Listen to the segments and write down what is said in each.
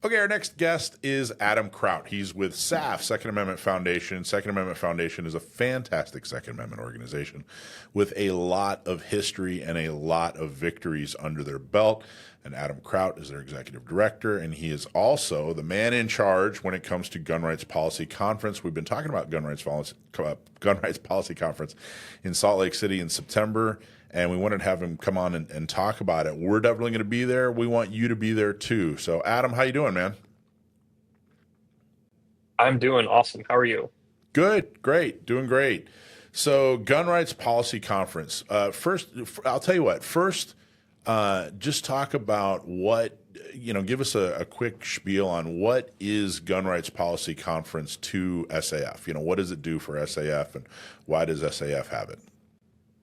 Okay, our next guest is Adam Kraut. He's with SAF, Second Amendment Foundation. Second Amendment Foundation is a fantastic Second Amendment organization with a lot of history and a lot of victories under their belt. And Adam Kraut is their executive director, and he is also the man in charge when it comes to Gun Rights Policy Conference. We've been talking about Gun Rights Policy Conference in Salt Lake City in September, and we wanted to have him come on and talk about it. We're definitely going to be there. We want you to be there too. So, Adam, how you doing, man? I'm doing awesome. How are you? Good, great, doing great. So, Gun Rights Policy Conference. First, I'll tell you what. First, just talk about give us a quick spiel on what is Gun Rights Policy Conference to SAF. What does it do for SAF, and why does SAF have it?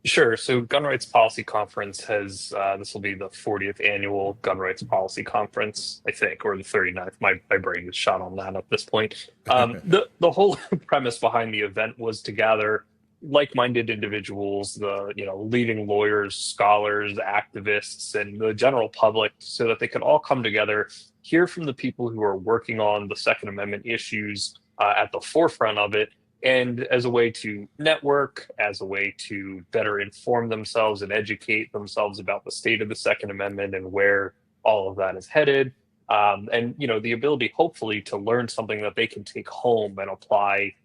Sure. So, Gun Rights Policy Conference has this will be the 40th annual Gun Rights Policy Conference, I think, or the 39th. My brain is shot on that at this point. The whole premise behind the event was to gather like-minded individuals, the leading lawyers, scholars, activists, and the general public, so that they could all come together, hear from the people who are working on the Second Amendment issues at the forefront of it, and as a way to network, as a way to better inform themselves and educate themselves about the state of the Second Amendment and where all of that is headed. And the ability, hopefully, to learn something that they can take home and apply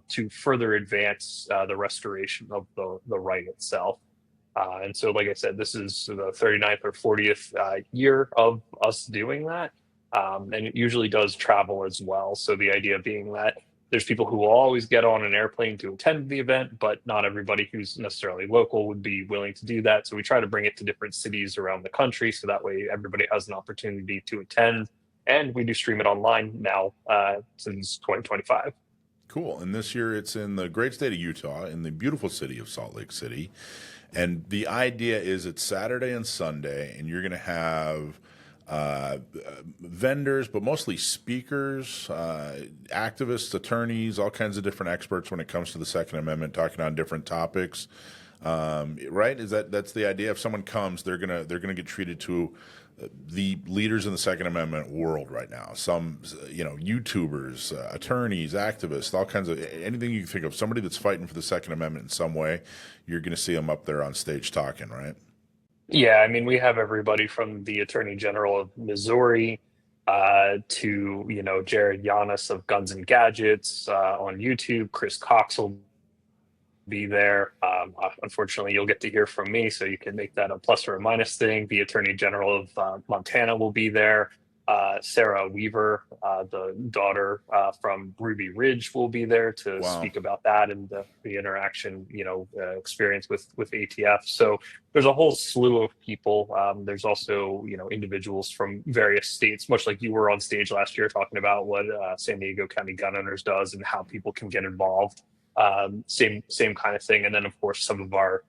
to further advance the restoration of the right itself. And so, like I said, this is the 39th or 40th year of us doing that. And it usually does travel as well. So the idea being that there's people who will always get on an airplane to attend the event, but not everybody who's necessarily local would be willing to do that. So we try to bring it to different cities around the country, so that way everybody has an opportunity to attend. And we do stream it online now since 2025. Cool. And this year it's in the great state of Utah, in the beautiful city of Salt Lake City. And the idea is it's Saturday and Sunday, and you're going to have vendors, but mostly speakers, activists, attorneys, all kinds of different experts when it comes to the Second Amendment, talking on different topics. Right? That's the idea? If someone comes, they're gonna get treated to the leaders in the Second Amendment world right now. Some, YouTubers, attorneys, activists, all kinds of anything you can think of. Somebody that's fighting for the Second Amendment in some way, you're going to see them up there on stage talking, right? Yeah, I mean, we have everybody from the Attorney General of Missouri to, Jared Yanis of Guns and Gadgets on YouTube. Chris Cox will be there. Unfortunately, you'll get to hear from me, so you can make that a plus or a minus thing. The Attorney General of Montana will be there. Sarah Weaver, the daughter from Ruby Ridge, will be there to Wow. speak about that and the interaction, experience with ATF. So there's a whole slew of people. There's also, individuals from various states, much like you were on stage last year talking about what San Diego County Gun Owners does and how people can get involved. Same kind of thing. And then, of course, some of our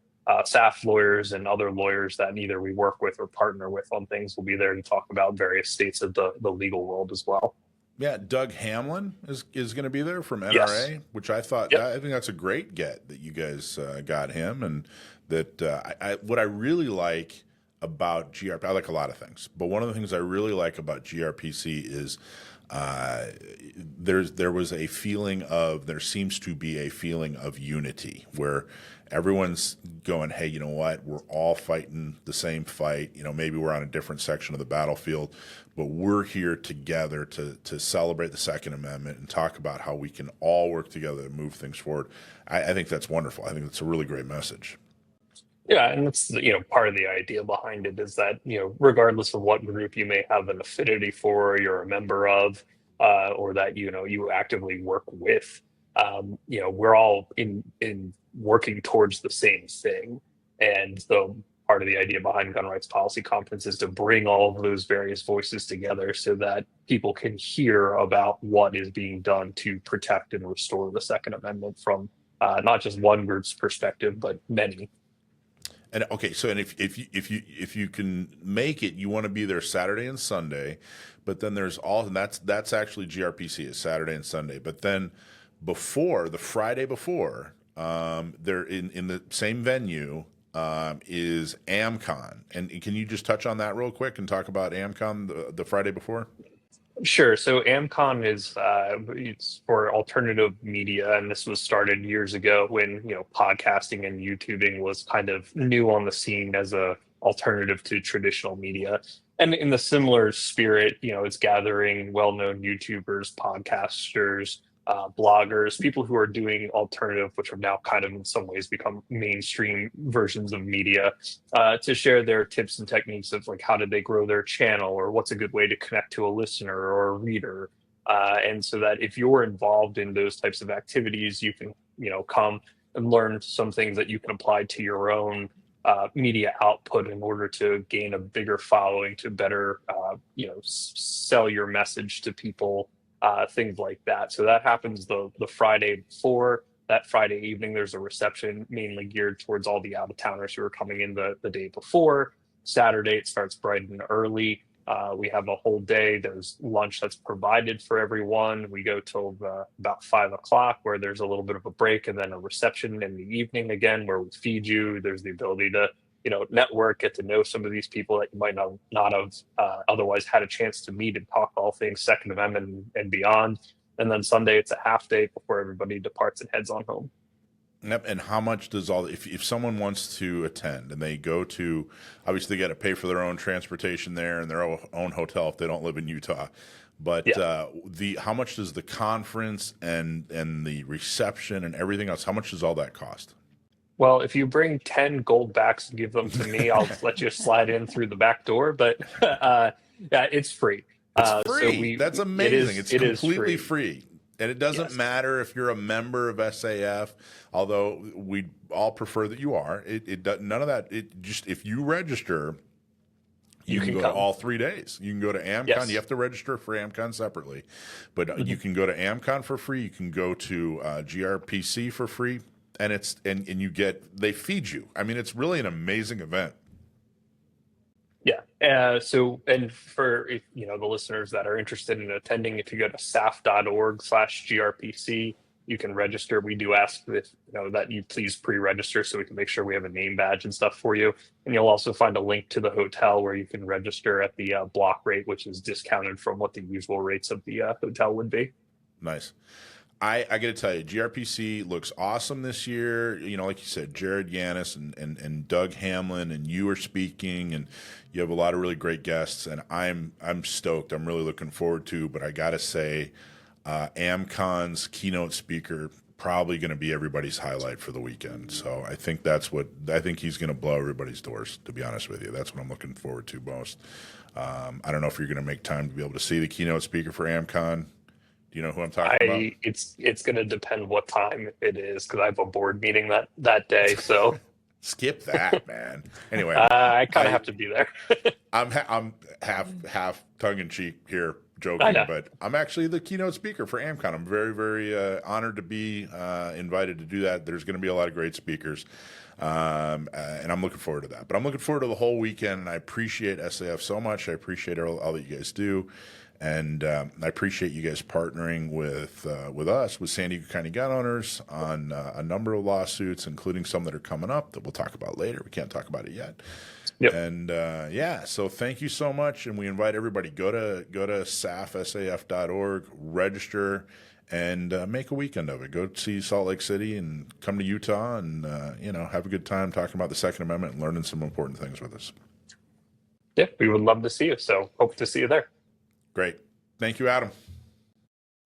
staff lawyers and other lawyers that either we work with or partner with on things will be there to talk about various states of the legal world as well. Yeah, Doug Hamlin is going to be there from Yes. NRA, which Yep. I think that's a great get that you guys got him, and that what I really like about GRP, I like a lot of things, but one of the things I really like about GRPC is uh, there seems to be a feeling of unity where everyone's going, hey, you know what? We're all fighting the same fight. Maybe we're on a different section of the battlefield, but we're here together to celebrate the Second Amendment and talk about how we can all work together to move things forward. I think that's wonderful. I think that's a really great message. Yeah, and that's part of the idea behind it is that regardless of what group you may have an affinity for, you're a member of, or that you actively work with, we're all in working towards the same thing. And the part of the idea behind Gun Rights Policy Conference is to bring all of those various voices together so that people can hear about what is being done to protect and restore the Second Amendment from not just one group's perspective, but many. And okay, so and if you can make it, you want to be there Saturday and Sunday, but then there's all and that's actually GRPC is Saturday and Sunday. But then before the Friday before, they're in the same venue is AmCon. And can you just touch on that real quick and talk about AmCon the Friday before? Sure. So AmCon is it's for alternative media, and this was started years ago when podcasting and YouTubing was kind of new on the scene as a alternative to traditional media. And in the similar spirit, it's gathering well-known YouTubers, podcasters, bloggers, people who are doing alternative, which have now kind of in some ways become mainstream versions of media, to share their tips and techniques of like how did they grow their channel or what's a good way to connect to a listener or a reader. And so that if you're involved in those types of activities, you can, come and learn some things that you can apply to your own media output in order to gain a bigger following, to better, sell your message to people, things like that. So that happens the Friday before. That Friday evening, there's a reception mainly geared towards all the out of towners who are coming in the day before. Saturday, it starts bright and early. We have a whole day. There's lunch that's provided for everyone. We go till about 5 o'clock, where there's a little bit of a break, and then a reception in the evening again, where we feed you. There's the ability to, network, get to know some of these people that you might not have otherwise had a chance to meet and talk all things Second Amendment and beyond. And then Sunday, it's a half day before everybody departs and heads on home. Yep. And how much does if someone wants to attend and they go to, obviously they got to pay for their own transportation there and their own hotel if they don't live in Utah. But Yeah. How much does the conference and the reception and everything else, how much does all that cost? Well, if you bring 10 gold backs and give them to me, I'll let you slide in through the back door. But yeah, it's free. It's So free. That's amazing. It's it is completely free. And it doesn't Yes. matter if you're a member of SAF, although we all prefer that you are. None of that. It just, if you register, you can go to all 3 days. You can go to AmCon. Yes. You have to register for AmCon separately, but you can go to AmCon for free. You can go to GRPC for free, and they feed you. I mean, it's really an amazing event. Yeah. So, and for the listeners that are interested in attending, if you go to saf.org/grpc, you can register. We do ask that you please pre-register so we can make sure we have a name badge and stuff for you. And you'll also find a link to the hotel where you can register at the block rate, which is discounted from what the usual rates of the hotel would be. Nice. I got to tell you, GRPC looks awesome this year. Like you said, Jared Yanis and Doug Hamlin, and you are speaking, and you have a lot of really great guests, and I'm stoked. I'm really looking forward to. But I got to say, AmCon's keynote speaker probably going to be everybody's highlight for the weekend. So I think he's going to blow everybody's doors. To be honest with you, that's what I'm looking forward to most. I don't know if you're going to make time to be able to see the keynote speaker for AmCon. Do you know who I'm talking about? It's going to depend what time it is, because I have a board meeting that day. So skip that, man. Anyway, I kind of have to be there. I'm half tongue in cheek here, joking, but I'm actually the keynote speaker for AmCon. I'm very, very honored to be invited to do that. There's going to be a lot of great speakers, and I'm looking forward to that. But I'm looking forward to the whole weekend, and I appreciate SAF so much. I appreciate all that you guys do. And I appreciate you guys partnering with us, with San Diego County gun owners, on a number of lawsuits, including some that are coming up that we'll talk about later. We can't talk about it yet. Yep. And so thank you so much. And we invite everybody, go to saf.org, register, and make a weekend of it. Go see Salt Lake City and come to Utah and have a good time talking about the Second Amendment and learning some important things with us. Yeah, we would love to see you. So hope to see you there. Great. Thank you, Adam.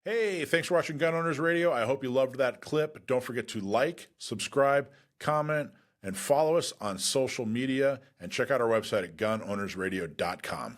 Hey, thanks for watching Gun Owners Radio. I hope you loved that clip. Don't forget to like, subscribe, comment, and follow us on social media. And check out our website at gunownersradio.com.